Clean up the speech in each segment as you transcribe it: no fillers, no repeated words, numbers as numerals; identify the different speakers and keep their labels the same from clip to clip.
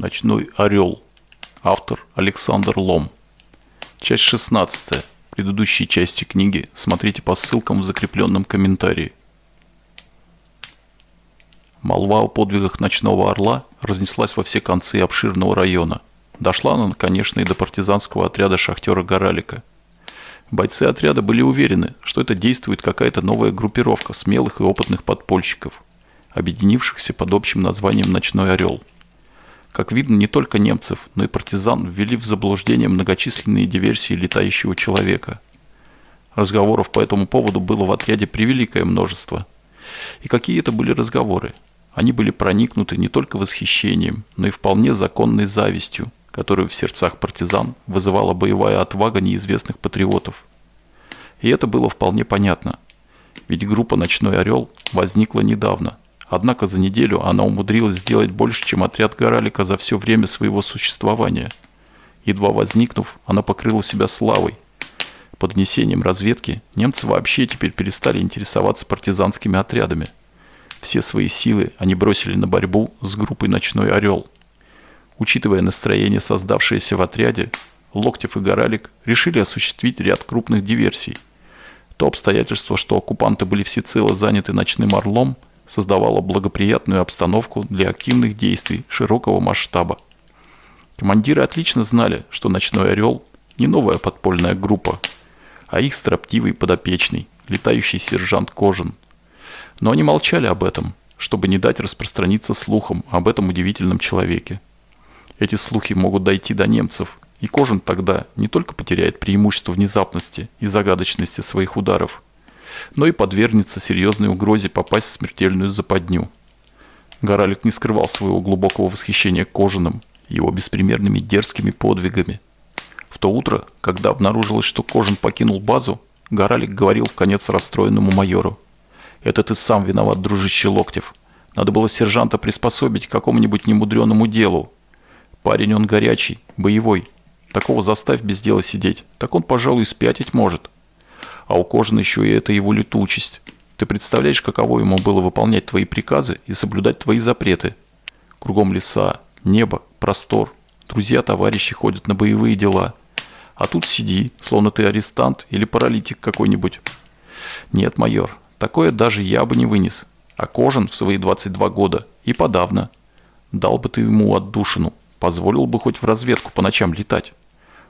Speaker 1: Ночной орел. Автор Александр Лом. Часть 16. Предыдущие части книги смотрите по ссылкам в закрепленном комментарии. Молва о подвигах ночного орла разнеслась во все концы обширного района. Дошла она, конечно, и до партизанского отряда шахтера Горалика. Бойцы отряда были уверены, что это действует какая-то новая группировка смелых и опытных подпольщиков, объединившихся под общим названием «Ночной орел». Как видно, не только немцев, но и партизан ввели в заблуждение многочисленные диверсии летающего человека. Разговоров по этому поводу было в отряде превеликое множество. И какие это были разговоры? Они были проникнуты не только восхищением, но и вполне законной завистью, которую в сердцах партизан вызывала боевая отвага неизвестных патриотов. И это было вполне понятно. Ведь группа «Ночной орел» возникла недавно. Однако за неделю она умудрилась сделать больше, чем отряд Горалика за все время своего существования. Едва возникнув, она покрыла себя славой. По донесениям разведки, немцы вообще теперь перестали интересоваться партизанскими отрядами. Все свои силы они бросили на борьбу с группой «Ночной орел». Учитывая настроение, создавшееся в отряде, Локтев и Горалик решили осуществить ряд крупных диверсий. То обстоятельство, что оккупанты были всецело заняты «Ночным орлом», создавало благоприятную обстановку для активных действий широкого масштаба. Командиры отлично знали, что «Ночной орел» не новая подпольная группа, а их строптивый подопечный, летающий сержант Кожин. Но они молчали об этом, чтобы не дать распространиться слухам об этом удивительном человеке. Эти слухи могут дойти до немцев, и Кожин тогда не только потеряет преимущество внезапности и загадочности своих ударов, но и подвергнется серьезной угрозе попасть в смертельную западню. Горалик не скрывал своего глубокого восхищения Кожиным и его беспримерными дерзкими подвигами. В то утро, когда обнаружилось, что Кожин покинул базу, Горалик говорил вконец расстроенному майору: «Это ты сам виноват, дружище Локтев. Надо было сержанта приспособить к какому-нибудь немудреному делу. Парень он горячий, боевой. Такого заставь без дела сидеть, так он, пожалуй, спятить может. А у Кожина еще и это его летучесть. Ты представляешь, каково ему было выполнять твои приказы и соблюдать твои запреты? Кругом леса, небо, простор. Друзья-товарищи ходят на боевые дела. А тут сиди, словно ты арестант или паралитик какой-нибудь. Нет, майор, такое даже я бы не вынес. А Кожин в свои 22 года и подавно. Дал бы ты ему отдушину, позволил бы хоть в разведку по ночам летать.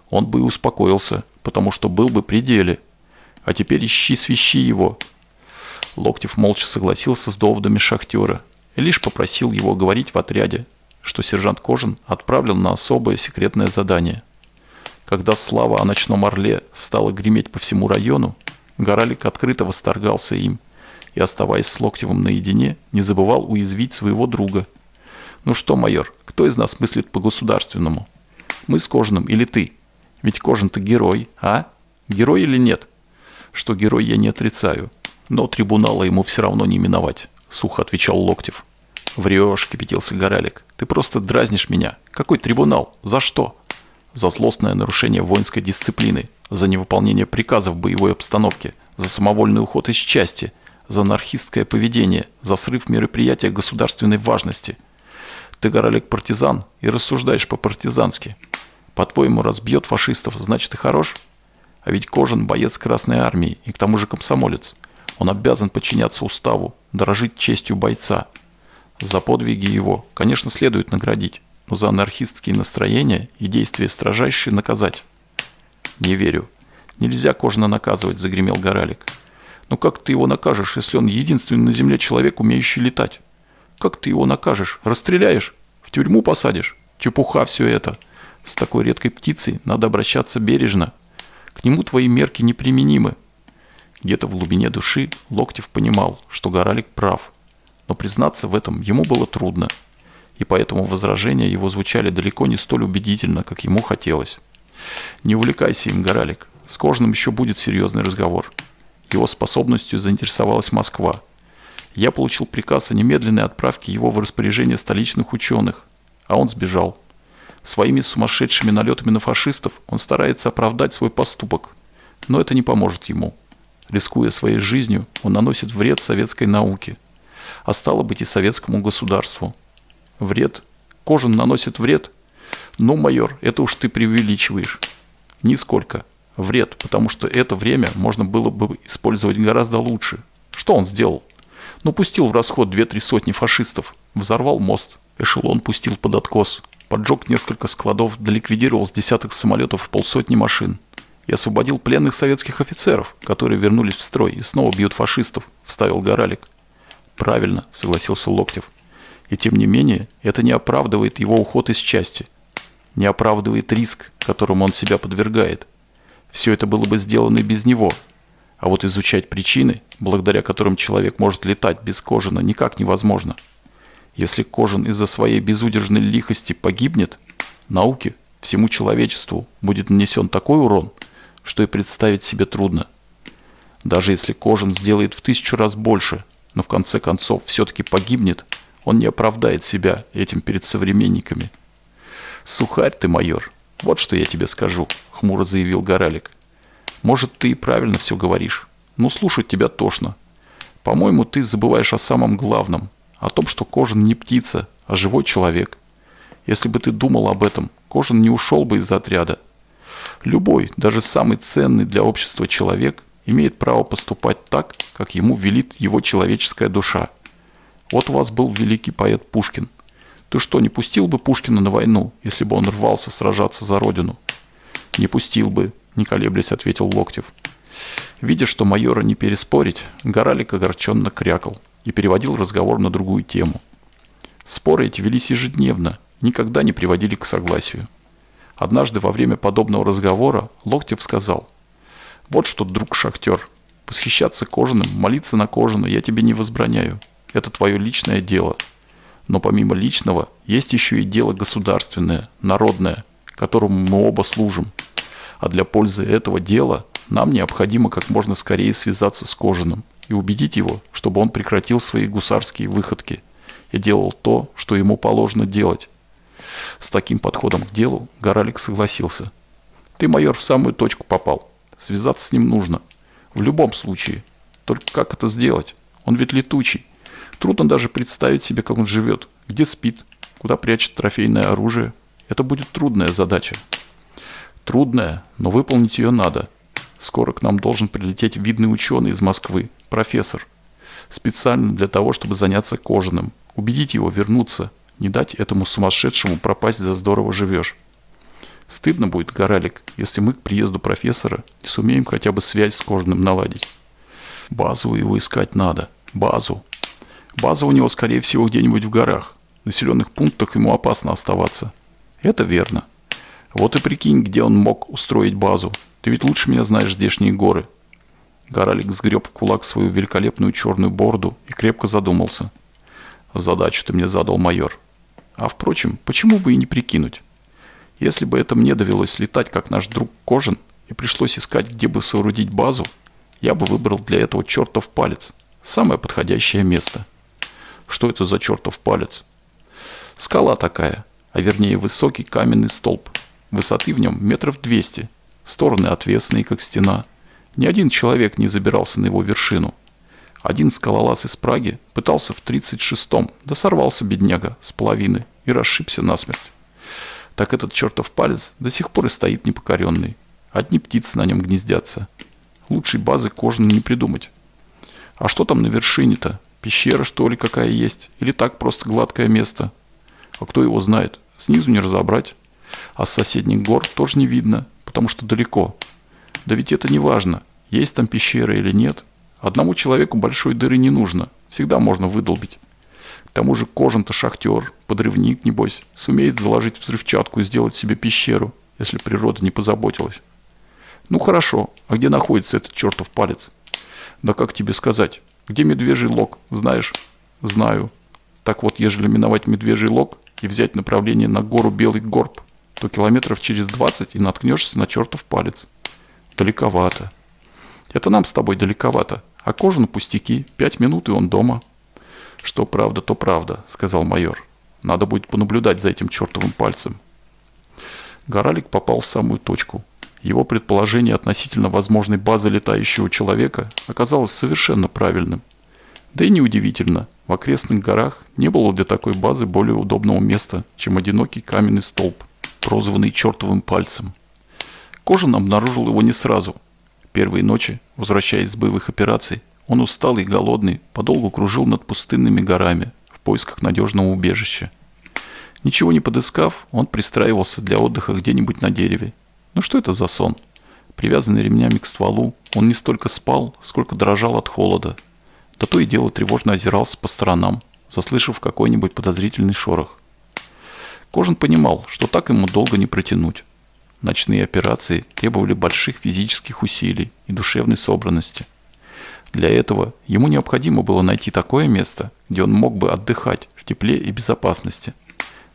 Speaker 1: Он бы и успокоился, потому что был бы при деле. А теперь ищи-свищи его». Локтев молча согласился с доводами шахтера и лишь попросил его говорить в отряде, что сержант Кожин отправлен на особое секретное задание. Когда слава о «Ночном орле» стала греметь по всему району, Горалик открыто восторгался им и, оставаясь с Локтевым наедине, не забывал уязвить своего друга. «Ну что, майор, кто из нас мыслит по-государственному? Мы с Кожиным или ты? Ведь Кожин-то герой, а? Герой или нет?» «Что герой, я не отрицаю, но трибунала ему все равно не миновать», — сухо отвечал Локтев. «Врешь», — кипятился Горалик. «Ты просто дразнишь меня. Какой трибунал? За что?» «За злостное нарушение воинской дисциплины, за невыполнение приказов в боевой обстановке, за самовольный уход из части, за анархистское поведение, за срыв мероприятия государственной важности. Ты, Горалик, партизан и рассуждаешь по-партизански. По-твоему, разбьет фашистов, значит и хорош? А ведь Кожин боец Красной Армии и к тому же комсомолец. Он обязан подчиняться уставу, дорожить честью бойца. За подвиги его, конечно, следует наградить, но за анархистские настроения и действия строжайше наказать». «Не верю. Нельзя Кожина наказывать», — загремел Горалик. «Но как ты его накажешь, если он единственный на земле человек, умеющий летать? Как ты его накажешь? Расстреляешь? В тюрьму посадишь? Чепуха все это. С такой редкой птицей надо обращаться бережно. К нему твои мерки неприменимы». Где-то в глубине души Локтев понимал, что Горалик прав, но признаться в этом ему было трудно, и поэтому возражения его звучали далеко не столь убедительно, как ему хотелось. «Не увлекайся им, Горалик, с Кожиным еще будет серьезный разговор». Его способностью заинтересовалась Москва. Я получил приказ о немедленной отправке его в распоряжение столичных ученых, а он сбежал. Своими сумасшедшими налетами на фашистов он старается оправдать свой поступок, но это не поможет ему. Рискуя своей жизнью, он наносит вред советской науке, а стало быть и советскому государству. Вред, Кожан наносит вред? Ну, майор, это уж ты преувеличиваешь. Нисколько. Вред, потому что это время можно было бы использовать гораздо лучше. Что он сделал? Ну, пустил в расход 2-3 сотни фашистов, взорвал мост, эшелон пустил под откос, поджег несколько складов, доликвидировал с десяток самолетов в полсотни машин и освободил пленных советских офицеров, которые вернулись в строй и снова бьют фашистов, вставил Горалик. Правильно, согласился Локтев. И тем не менее, это не оправдывает его уход из части, не оправдывает риск, которому он себя подвергает. Все это было бы сделано и без него. А вот изучать причины, благодаря которым человек может летать без Кожана, никак невозможно. Если Кожан из-за своей безудержной лихости погибнет, науке, всему человечеству будет нанесен такой урон, что и представить себе трудно. Даже если Кожан сделает в 1000 раз больше, но в конце концов все-таки погибнет, он не оправдает себя этим перед современниками. «Сухарь ты, майор, вот что я тебе скажу», — хмуро заявил Горалик. «Может, ты и правильно все говоришь, но слушать тебя тошно. По-моему, ты забываешь о самом главном, о том, что Кожан не птица, а живой человек. Если бы ты думал об этом, Кожан не ушел бы из отряда. Любой, даже самый ценный для общества человек, имеет право поступать так, как ему велит его человеческая душа. Вот у вас был великий поэт Пушкин. Ты что, не пустил бы Пушкина на войну, если бы он рвался сражаться за родину?» «Не пустил бы», — не колеблясь ответил Локтев. Видя, что майора не переспорить, Горалик огорченно крякал и переводил разговор на другую тему. Споры эти велись ежедневно, никогда не приводили к согласию. Однажды во время подобного разговора Локтев сказал: «Вот что, друг шахтер, восхищаться Кожаным, молиться на Кожана я тебе не возбраняю. Это твое личное дело. Но помимо личного, есть еще и дело государственное, народное, которому мы оба служим. А для пользы этого дела нам необходимо как можно скорее связаться с Кожаным и убедить его, чтобы он прекратил свои гусарские выходки и делал то, что ему положено делать». С таким подходом к делу Горалик согласился. «Ты, майор, в самую точку попал. Связаться с ним нужно. В любом случае. Только как это сделать? Он ведь летучий. Трудно даже представить себе, как он живет, где спит, куда прячет трофейное оружие. Это будет трудная задача». «Трудная, но выполнить ее надо. Скоро к нам должен прилететь видный ученый из Москвы, профессор. Специально для того, чтобы заняться Кожаным, убедить его вернуться, не дать этому сумасшедшему пропасть, за здорово живешь. Стыдно будет, Горалик, если мы к приезду профессора не сумеем хотя бы связь с Кожаным наладить. Базу его искать надо. Базу. База у него, скорее всего, где-нибудь в горах. В населенных пунктах ему опасно оставаться». «Это верно. Вот и прикинь, где он мог устроить базу. Ты ведь лучше меня знаешь здешние горы». Горалик сгреб в кулак свою великолепную черную бороду и крепко задумался. «Задачу ты мне задал, майор. А впрочем, почему бы и не прикинуть? Если бы это мне довелось летать, как наш друг Кожан, и пришлось искать, где бы соорудить базу, я бы выбрал для этого чертов палец. Самое подходящее место». «Что это за чертов палец?» «Скала такая, а вернее высокий каменный столб. Высоты в нем 200 метров, стороны отвесные, как стена. Ни один человек не забирался на его вершину. Один скалолаз из Праги пытался в 36-м, да сорвался бедняга с половины и расшибся насмерть. Так этот чертов палец до сих пор и стоит непокоренный. Одни птицы на нем гнездятся. Лучшей базы Кожаным не придумать. А что там на вершине-то? Пещера, что ли, какая есть? Или так просто гладкое место? А кто его знает? Снизу не разобрать. А с соседних гор тоже не видно, потому что далеко. Да ведь это не важно, есть там пещера или нет. Одному человеку большой дыры не нужно, всегда можно выдолбить. К тому же Кожан-то шахтер, подрывник, небось, сумеет заложить взрывчатку и сделать себе пещеру, если природа не позаботилась. Ну хорошо, а где находится этот чертов палец? Да как тебе сказать, где Медвежий Лог, знаешь? Знаю. Так вот, ежели миновать Медвежий Лог и взять направление на гору Белый Горб, то километров через 20 и наткнешься на чертов палец. Далековато. Это нам с тобой далековато. А Кожану пустяки, 5 минут и он дома. Что правда, то правда, сказал майор. Надо будет понаблюдать за этим чертовым пальцем. Горалик попал в самую точку. Его предположение относительно возможной базы летающего человека оказалось совершенно правильным. Да и неудивительно. В окрестных горах не было для такой базы более удобного места, чем одинокий каменный столб, прозванный чертовым пальцем. Кожан обнаружил его не сразу. Первые ночи, возвращаясь с боевых операций, он усталый и голодный подолгу кружил над пустынными горами в поисках надежного убежища. Ничего не подыскав, он пристраивался для отдыха где-нибудь на дереве. Ну что это за сон? Привязанный ремнями к стволу, он не столько спал, сколько дрожал от холода. Да то и дело тревожно озирался по сторонам, заслышав какой-нибудь подозрительный шорох. Кожан понимал, что так ему долго не протянуть. Ночные операции требовали больших физических усилий и душевной собранности. Для этого ему необходимо было найти такое место, где он мог бы отдыхать в тепле и безопасности.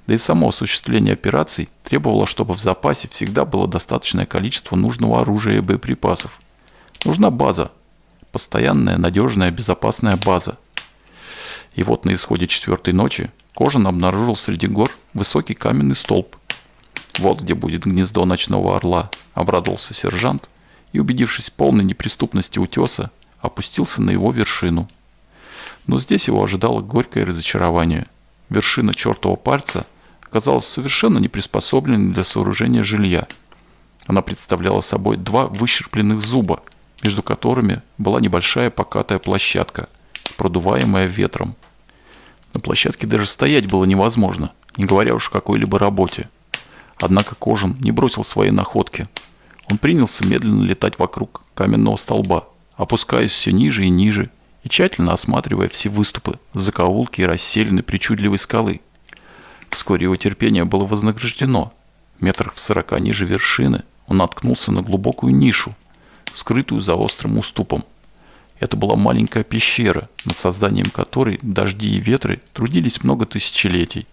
Speaker 1: Да и само осуществление операций требовало, чтобы в запасе всегда было достаточное количество нужного оружия и боеприпасов. Нужна база. Постоянная, надежная, безопасная база. И вот на исходе 4-й ночи Кожан обнаружил среди гор высокий каменный столб. Вот где будет гнездо ночного орла, обрадовался сержант и, убедившись в полной неприступности утеса, опустился на его вершину. Но здесь его ожидало горькое разочарование. Вершина чертового пальца оказалась совершенно не приспособленной для сооружения жилья. Она представляла собой 2 выщербленных зуба, между которыми была небольшая покатая площадка, продуваемая ветром. На площадке даже стоять было невозможно, не говоря уж о какой-либо работе. Однако Кожан не бросил свои находки. Он принялся медленно летать вокруг каменного столба, опускаясь все ниже и ниже, и тщательно осматривая все выступы, закоулки и расселины причудливой скалы. Вскоре его терпение было вознаграждено. Метрах в 40 ниже вершины он наткнулся на глубокую нишу, скрытую за острым уступом. Это была маленькая пещера, над созданием которой дожди и ветры трудились много тысячелетий.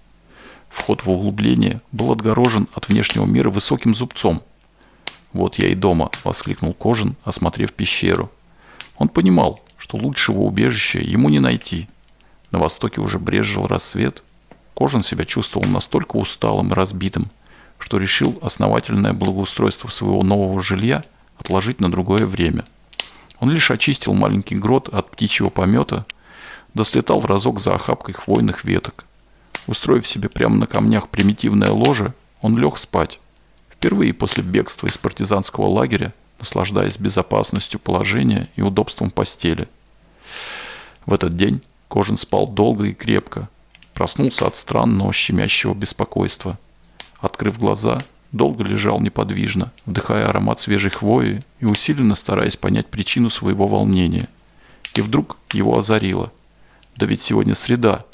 Speaker 1: Вход в углубление был отгорожен от внешнего мира высоким зубцом. «Вот я и дома», — воскликнул Кожан, осмотрев пещеру. Он понимал, что лучшего убежища ему не найти. На востоке уже брезжил рассвет. Кожан себя чувствовал настолько усталым и разбитым, что решил основательное благоустройство своего нового жилья отложить на другое время. Он лишь очистил маленький грот от птичьего помета, да слетал в разок за охапкой хвойных веток. Устроив себе прямо на камнях примитивное ложе, он лег спать. Впервые после бегства из партизанского лагеря, наслаждаясь безопасностью положения и удобством постели. В этот день Кожан спал долго и крепко. Проснулся от странного щемящего беспокойства. Открыв глаза, долго лежал неподвижно, вдыхая аромат свежей хвои и усиленно стараясь понять причину своего волнения. И вдруг его озарило. Да ведь сегодня среда.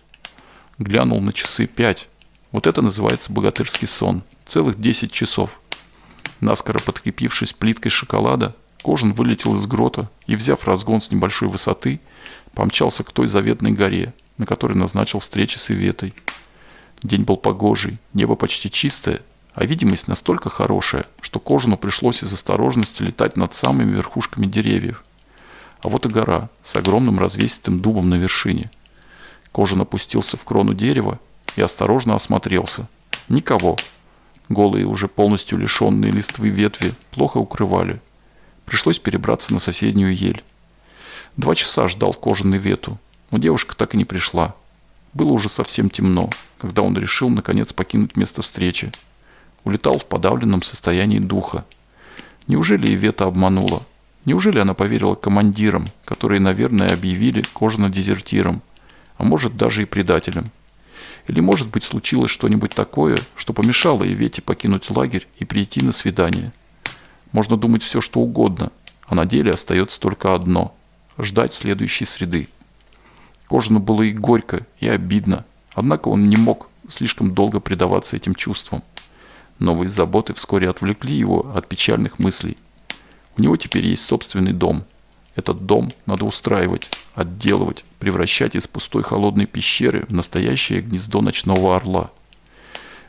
Speaker 1: Глянул на часы 5. Вот это называется богатырский сон. Целых 10 часов. Наскоро подкрепившись плиткой шоколада, Кожан вылетел из грота и, взяв разгон с небольшой высоты, помчался к той заветной горе, на которой назначил встречи с Иветой. День был погожий, небо почти чистое, а видимость настолько хорошая, что Кожану пришлось из осторожности летать над самыми верхушками деревьев. А вот и гора с огромным развесистым дубом на вершине. Кожан опустился в крону дерева и осторожно осмотрелся. Никого. Голые, уже полностью лишенные листвы ветви плохо укрывали. Пришлось перебраться на соседнюю ель. 2 часа ждал Кожан Ивету, но девушка так и не пришла. Было уже совсем темно, когда он решил наконец покинуть место встречи. Улетал в подавленном состоянии духа. Неужели Ивета обманула? Неужели она поверила командирам, которые, наверное, объявили Кожана дезертиром, а может даже и предателем? Или, может быть, случилось что-нибудь такое, что помешало Ивете покинуть лагерь и прийти на свидание? Можно думать все, что угодно, а на деле остается только одно – ждать следующей среды. Кожану было и горько, и обидно, однако он не мог слишком долго предаваться этим чувствам. Новые заботы вскоре отвлекли его от печальных мыслей. У него теперь есть собственный дом. Этот дом надо устраивать, отделывать, превращать из пустой холодной пещеры в настоящее гнездо ночного орла.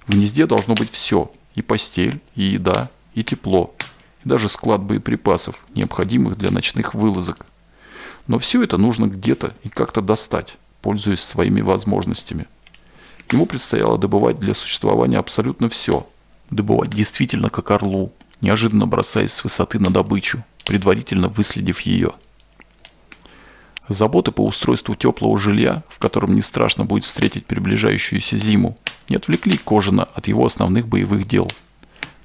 Speaker 1: В гнезде должно быть все – и постель, и еда, и тепло, и даже склад боеприпасов, необходимых для ночных вылазок. Но все это нужно где-то и как-то достать, пользуясь своими возможностями. Ему предстояло добывать для существования абсолютно все. Добывать действительно как орлу, неожиданно бросаясь с высоты на добычу, предварительно выследив ее. Заботы по устройству теплого жилья, в котором не страшно будет встретить приближающуюся зиму, не отвлекли Кожина от его основных боевых дел.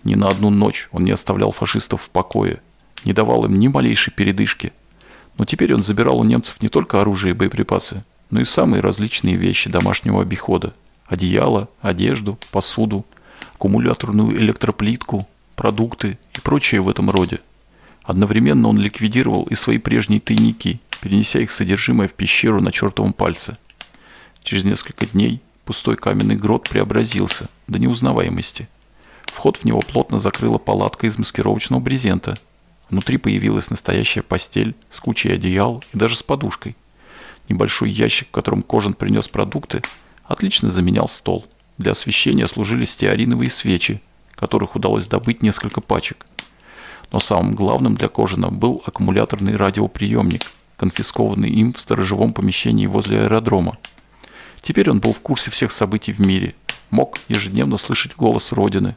Speaker 1: Ни на одну ночь он не оставлял фашистов в покое, не давал им ни малейшей передышки. Но теперь он забирал у немцев не только оружие и боеприпасы, но и самые различные вещи домашнего обихода: одеяло, одежду, посуду, аккумуляторную электроплитку, продукты и прочее в этом роде. Одновременно он ликвидировал и свои прежние тайники, перенеся их содержимое в пещеру на чертовом пальце. Через несколько дней пустой каменный грот преобразился до неузнаваемости. Вход в него плотно закрыла палатка из маскировочного брезента. Внутри появилась настоящая постель с кучей одеял и даже с подушкой. Небольшой ящик, в котором Кожин принес продукты, отлично заменял стол. Для освещения служили стеариновые свечи, которых удалось добыть несколько пачек. Но самым главным для Кожина был аккумуляторный радиоприемник, конфискованный им в сторожевом помещении возле аэродрома. Теперь он был в курсе всех событий в мире, мог ежедневно слышать голос Родины.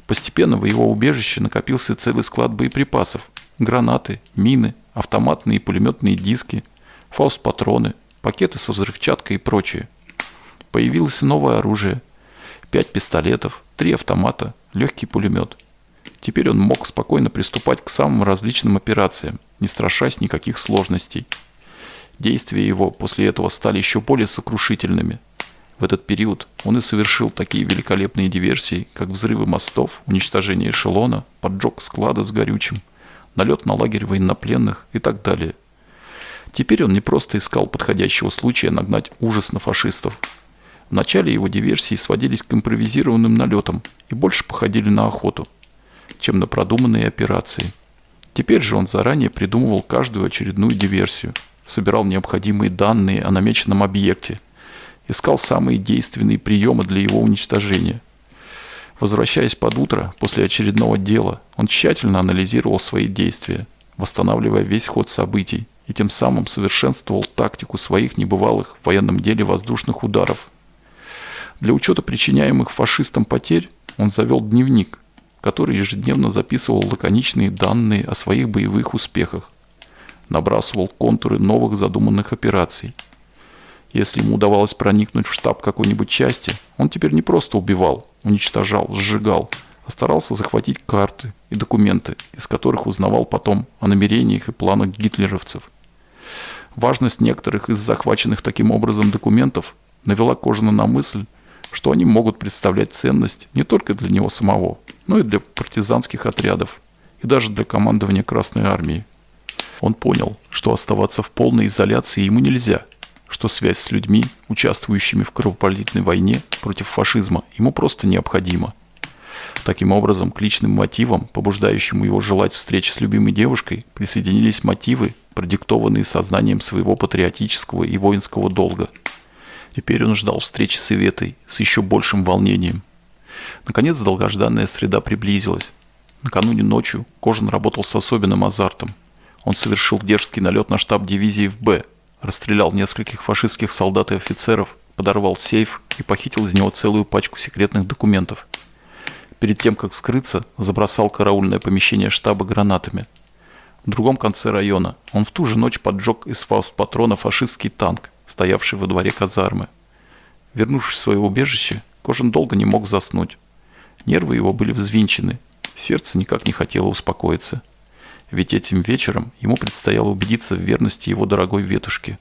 Speaker 1: Постепенно в его убежище накопился целый склад боеприпасов: гранаты, мины, автоматные и пулеметные диски, фауст-патроны, пакеты со взрывчаткой и прочее. Появилось и новое оружие: 5 пистолетов, 3 автомата, легкий пулемет. Теперь он мог спокойно приступать к самым различным операциям, не страшась никаких сложностей. Действия его после этого стали еще более сокрушительными. В этот период он и совершил такие великолепные диверсии, как взрывы мостов, уничтожение эшелона, поджог склада с горючим, налет на лагерь военнопленных и так далее. Теперь он не просто искал подходящего случая нагнать ужас на фашистов. В начале его диверсии сводились к импровизированным налетам и больше походили на охоту, чем на продуманные операции. Теперь же он заранее придумывал каждую очередную диверсию, собирал необходимые данные о намеченном объекте, искал самые действенные приемы для его уничтожения. Возвращаясь под утро после очередного дела, он тщательно анализировал свои действия, восстанавливая весь ход событий, и тем самым совершенствовал тактику своих небывалых в военном деле воздушных ударов. Для учета причиняемых фашистам потерь он завел дневник, который ежедневно записывал лаконичные данные о своих боевых успехах, набрасывал контуры новых задуманных операций. Если ему удавалось проникнуть в штаб какой-нибудь части, он теперь не просто убивал, уничтожал, сжигал, а старался захватить карты и документы, из которых узнавал потом о намерениях и планах гитлеровцев. Важность некоторых из захваченных таким образом документов навела Кожина на мысль, что они могут представлять ценность не только для него самого, но и для партизанских отрядов и даже для командования Красной Армии. Он понял, что оставаться в полной изоляции ему нельзя, что связь с людьми, участвующими в кровопролитной войне против фашизма, ему просто необходима. Таким образом, к личным мотивам, побуждающим его желать встречи с любимой девушкой, присоединились мотивы, продиктованные сознанием своего патриотического и воинского долга. Теперь он ждал встречи с Иветой с еще большим волнением. Наконец, долгожданная среда приблизилась. Накануне ночью Кожин работал с особенным азартом. Он совершил дерзкий налет на штаб дивизии в Б, расстрелял нескольких фашистских солдат и офицеров, подорвал сейф и похитил из него целую пачку секретных документов. Перед тем, как скрыться, забросал караульное помещение штаба гранатами. В другом конце района он в ту же ночь поджег из фауст-патрона фашистский танк, стоявший во дворе казармы. Вернувшись в свое убежище, Кожин долго не мог заснуть. Нервы его были взвинчены, сердце никак не хотело успокоиться. Ведь этим вечером ему предстояло убедиться в верности его дорогой ветушки,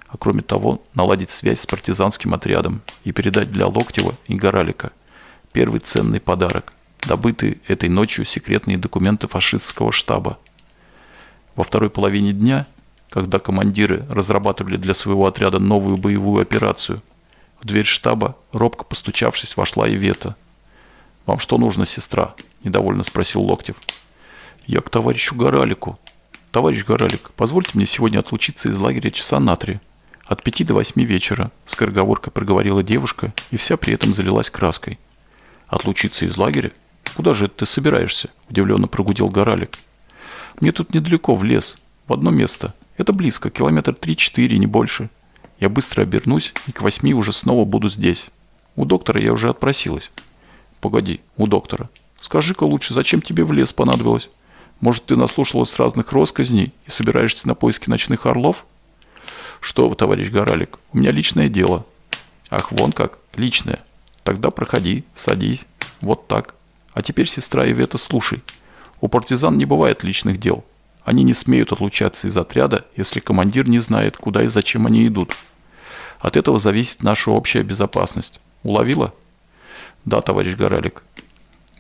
Speaker 1: а кроме того наладить связь с партизанским отрядом и передать для Локтева и Горалика первый ценный подарок – добытые этой ночью секретные документы фашистского штаба. Во второй половине дня, когда командиры разрабатывали для своего отряда новую боевую операцию, в дверь штаба, робко постучавшись, вошла Ивета. «Вам что нужно, сестра?» – недовольно спросил Локтев. «Я к товарищу Горалику. Товарищ Горалик, позвольте мне сегодня отлучиться из лагеря часа на 3. От 5 до 8 вечера», – скороговоркой проговорила девушка, и вся при этом залилась краской. «Отлучиться из лагеря? Куда же это ты собираешься?» – удивленно прогудел Горалик. «Мне тут недалеко, в лес, в одно место. Это близко, километр 3-4, не больше. Я быстро обернусь и к 8 уже снова буду здесь. У доктора я уже отпросилась». «Погоди, у доктора. Скажи-ка лучше, зачем тебе в лес понадобилось? Может, ты наслушалась разных россказней и собираешься на поиски ночных орлов?» Что вы, товарищ Горалик, у меня личное дело. Ах, вон как, личное. Тогда проходи, садись. Вот так. А теперь, сестра Ивета, слушай. У партизан не бывает личных дел. Они не смеют отлучаться из отряда, если командир не знает, куда и зачем они идут. От этого зависит наша общая безопасность. Уловила? Да, товарищ Горалик.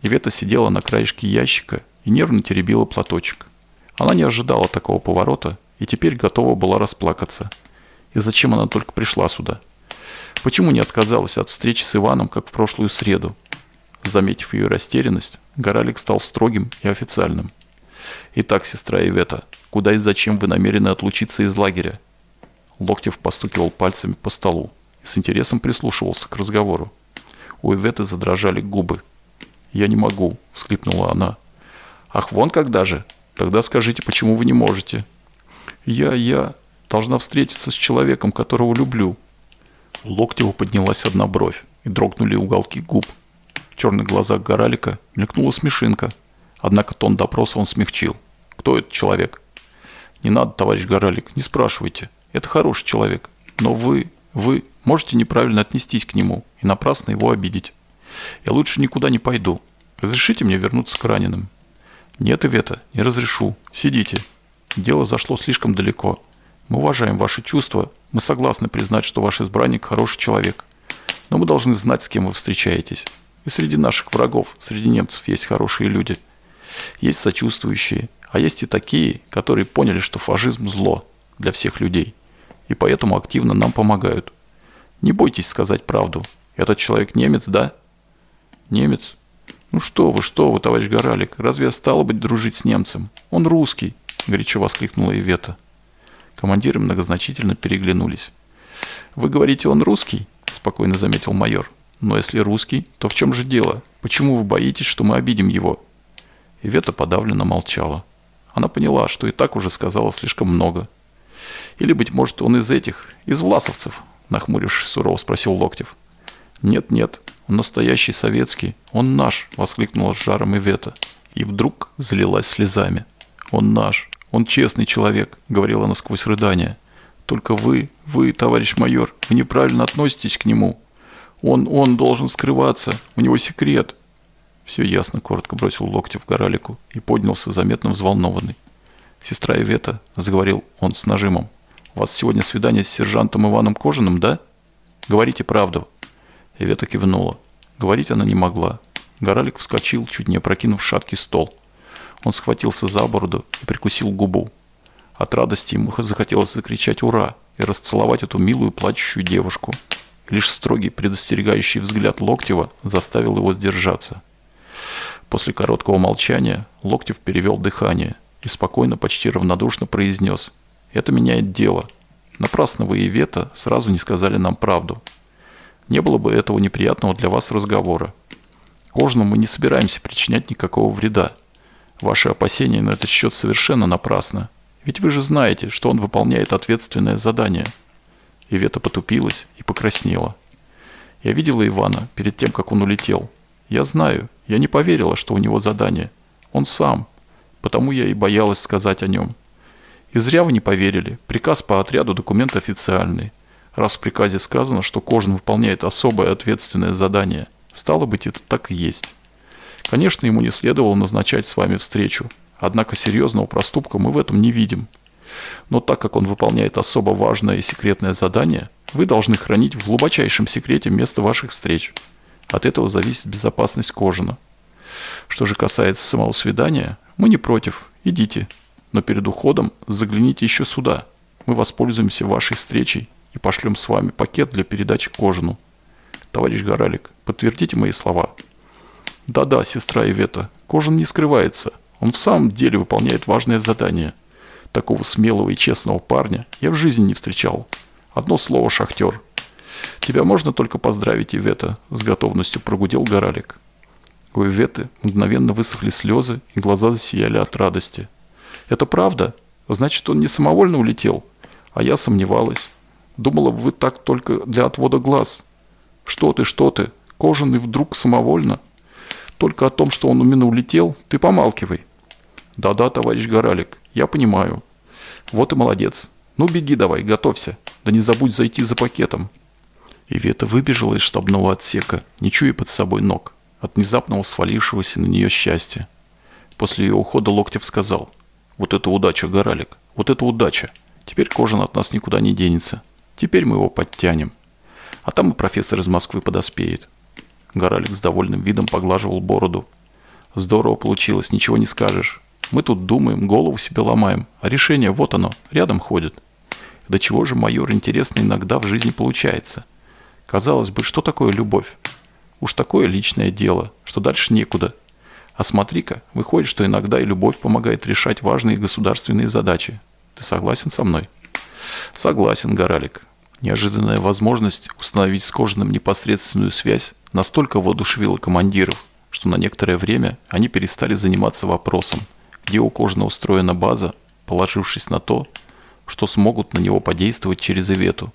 Speaker 1: Ивета сидела на краешке ящика и нервно теребила платочек. Она не ожидала такого поворота и теперь готова была расплакаться. И зачем она только пришла сюда? Почему не отказалась от встречи с Иваном, как в прошлую среду? Заметив ее растерянность, Горалик стал строгим и официальным. «Итак, сестра Ивета, куда и зачем вы намерены отлучиться из лагеря?» Локтев постукивал пальцами по столу и с интересом прислушивался к разговору. У Иветы задрожали губы. «Я не могу», — всхлипнула она. «Ах, вон когда же? Тогда скажите, почему вы не можете?» Я должна встретиться с человеком, которого люблю». У Локтева поднялась одна бровь и дрогнули уголки губ. В черных глазах Горалика мелькнула смешинка, однако тон допроса он смягчил. «Кто этот человек?» «Не надо, товарищ Горалик, не спрашивайте. Это хороший человек, но вы можете неправильно отнестись к нему и напрасно его обидеть. Я лучше никуда не пойду. Разрешите мне вернуться к раненым?» «Нет, Ивета, не разрешу. Сидите. Дело зашло слишком далеко. Мы уважаем ваши чувства, мы согласны признать, что ваш избранник хороший человек. Но мы должны знать, с кем вы встречаетесь. И среди наших врагов, среди немцев есть хорошие люди. Есть сочувствующие, а есть и такие, которые поняли, что фашизм – зло для всех людей. И поэтому активно нам помогают. Не бойтесь сказать правду. Этот человек немец, да?» «Немец? Ну что вы, товарищ Горалик, разве я стала быть дружить с немцем? Он русский!» – горячо воскликнула Ивета. Командиры многозначительно переглянулись. «Вы говорите, он русский?» – спокойно заметил майор. «Но если русский, то в чем же дело? Почему вы боитесь, что мы обидим его?» Ивета подавленно молчала. Она поняла, что и так уже сказала слишком много. «Или, быть может, он из власовцев?» – нахмурившись сурово спросил Локтев. «Нет, он настоящий советский, он наш!» – воскликнула с жаром Ивета. И вдруг залилась слезами. «Он наш, он честный человек», – говорила она сквозь рыдания. «Только вы, товарищ майор, вы неправильно относитесь к нему. Он должен скрываться, у него секрет». «Все ясно», – коротко бросил Локтев Горалику и поднялся, заметно взволнованный. «Сестра Ивета», – заговорил он с нажимом, – «у вас сегодня свидание с сержантом Иваном Кожаным, да? Говорите правду». Ивета кивнула. Говорить она не могла. Горалик вскочил, чуть не опрокинув шаткий стол. Он схватился за бороду и прикусил губу. От радости ему захотелось закричать «Ура!» и расцеловать эту милую плачущую девушку. Лишь строгий предостерегающий взгляд Локтева заставил его сдержаться. После короткого молчания Локтев перевел дыхание и спокойно, почти равнодушно произнес: «Это меняет дело. Напрасно вы, Ивета, сразу не сказали нам правду. Не было бы этого неприятного для вас разговора. Кожному мы не собираемся причинять никакого вреда. Ваши опасения на этот счет совершенно напрасно. Ведь вы же знаете, что он выполняет ответственное задание». Ивета потупилась и покраснела. «Я видела Ивана перед тем, как он улетел. Я знаю, я не поверила, что у него задание. Он сам. Потому я и боялась сказать о нем. И зря вы не поверили. Приказ по отряду, документ официальный. Раз в приказе сказано, что Кожин выполняет особое ответственное задание, стало быть, это так и есть. Конечно, ему не следовало назначать с вами встречу, однако серьезного проступка мы в этом не видим. Но так как он выполняет особо важное и секретное задание, вы должны хранить в глубочайшем секрете место ваших встреч. От этого зависит безопасность Кожина. Что же касается самого свидания, мы не против, идите. Но перед уходом загляните еще сюда. Мы воспользуемся вашей встречей и пошлем с вами пакет для передачи Кожину. Товарищ Горалик, подтвердите мои слова». «Да, сестра Ивета, Кожин не скрывается. Он в самом деле выполняет важное задание. Такого смелого и честного парня я в жизни не встречал. Одно слово — шахтер». «Тебя можно только поздравить, Ивета», — с готовностью прогудел Горалик. У Иветы мгновенно высохли слезы, и глаза засияли от радости. «Это правда? Значит, он не самовольно улетел? А я сомневалась. Думала, вы так только для отвода глаз». Что ты? Кожаный вдруг самовольно? Только о том, что он именно улетел, ты помалкивай». «Да, товарищ Горалик, я понимаю». «Вот и молодец. Ну, беги давай, готовься. Да не забудь зайти за пакетом». Ивета выбежала из штабного отсека, не чуя под собой ног, от внезапного свалившегося на нее счастья. После ее ухода Локтев сказал: «Вот это удача, Горалик, вот это удача. Теперь Кожин от нас никуда не денется. Теперь мы его подтянем. А там и профессор из Москвы подоспеет». Горалик с довольным видом поглаживал бороду. «Здорово получилось, ничего не скажешь. Мы тут думаем, голову себе ломаем, а решение вот оно, рядом ходит. До чего же, майор, интересно иногда в жизни получается. Казалось бы, что такое любовь? Уж такое личное дело, что дальше некуда. А смотри-ка, выходит, что иногда и любовь помогает решать важные государственные задачи. Ты согласен со мной?» «Согласен, Горалик». Неожиданная возможность установить с Кожиным непосредственную связь настолько воодушевила командиров, что на некоторое время они перестали заниматься вопросом, где у Кожина устроена база, положившись на то, что смогут на него подействовать через Ивету,